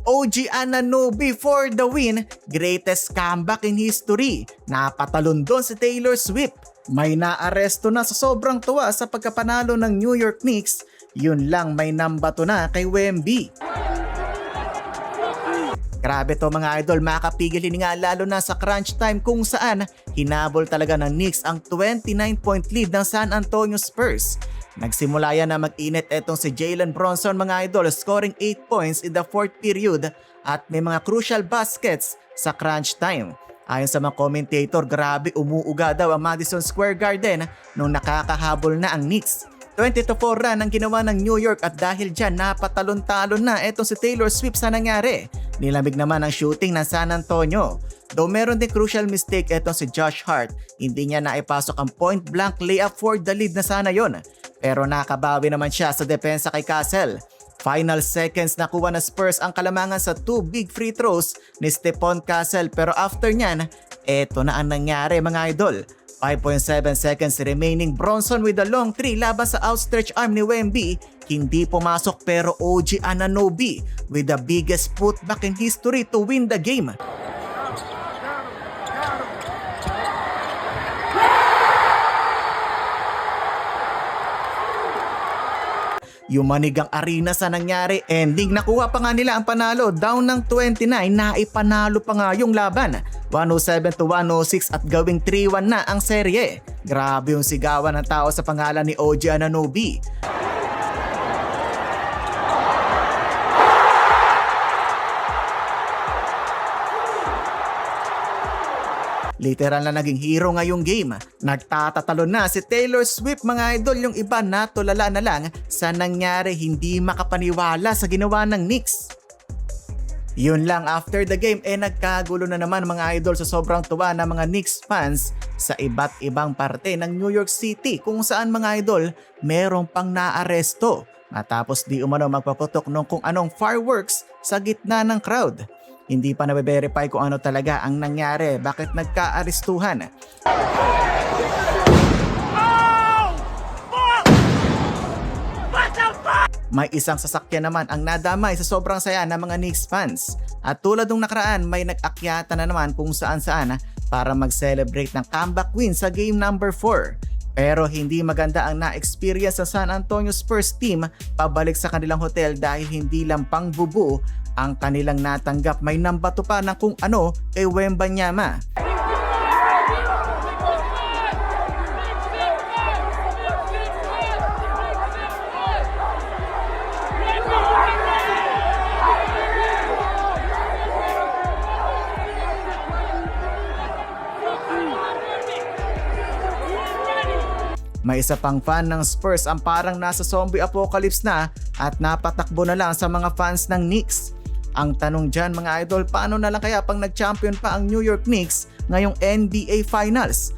OG Anunoby for the win, greatest comeback in history. Napatalon doon si Taylor Swift. May naaresto na sa sobrang tuwa sa pagkapanalo ng New York Knicks. Yun lang, may nambato na kay Wemby. Grabe to mga idol, makapigil nga lalo na sa crunch time kung saan hinabol talaga ng Knicks ang 29-point lead ng San Antonio Spurs. Nagsimula yan na mag-init etong si Jalen Brunson mga idol, scoring 8 points in the 4th period at may mga crucial baskets sa crunch time. Ayon sa mga commentator, grabe umuuga daw ang Madison Square Garden nung nakakahabol na ang Knicks. 20-4 run ang ginawa ng New York at dahil dyan napatalon-talon na etong si Taylor Swift sa nangyari. Nilamig naman ang shooting ng San Antonio. Though meron din crucial mistake etong si Josh Hart, hindi niya naipasok ang point blank layup for the lead na sana yon. Pero nakabawi naman siya sa depensa kay Castle. Final seconds nakuha na Spurs ang kalamangan sa 2 big free throws ni Stephon Castle pero after nyan, eto na ang nangyari mga idol. 5.7 seconds remaining, Brunson with a long 3 laban sa outstretched arm ni Wemby. Hindi pumasok pero OG Anunoby with the biggest putback in history to win the game. Yumanig ang arena sa nangyari, ending nakuha pa nga nila ang panalo, down ng 29 na ipanalo pa nga yung laban. 107-106 at gawing 3-1 na ang serye. Grabe yung sigawan ng tao sa pangalan ni OG Anunoby. Literal na naging hero ngayong game. Nagtatatalon na si Taylor Swift mga idol, yung iba natulala na lang sa nangyari, hindi makapaniwala sa ginawa ng Knicks. Yun lang, after the game nagkagulo na naman mga idol sa sobrang tuwa ng mga Knicks fans sa iba't ibang parte ng New York City kung saan mga idol merong pang naaresto matapos di umano magpaputok ng kung anong fireworks sa gitna ng crowd. Hindi pa nabe-verify kung ano talaga ang nangyari, bakit nagka-arestuhan. May isang sasakyan naman ang nadamay sa sobrang saya ng mga Knicks fans. At tulad ng nakaraan, may nag-akyata na naman kung saan-saan para mag-celebrate ng comeback win sa game number 4. Pero hindi maganda ang na-experience sa San Antonio Spurs team pabalik sa kanilang hotel dahil hindi lang pang bubu ang kanilang natanggap, may nambato pa ng kung ano kay Wembanyama. May isa pang fan ng Spurs ang parang nasa zombie apocalypse na at napatakbo na lang sa mga fans ng Knicks. Ang tanong dyan mga idol, paano na lang kaya pang nag-champion pa ang New York Knicks ngayong NBA Finals?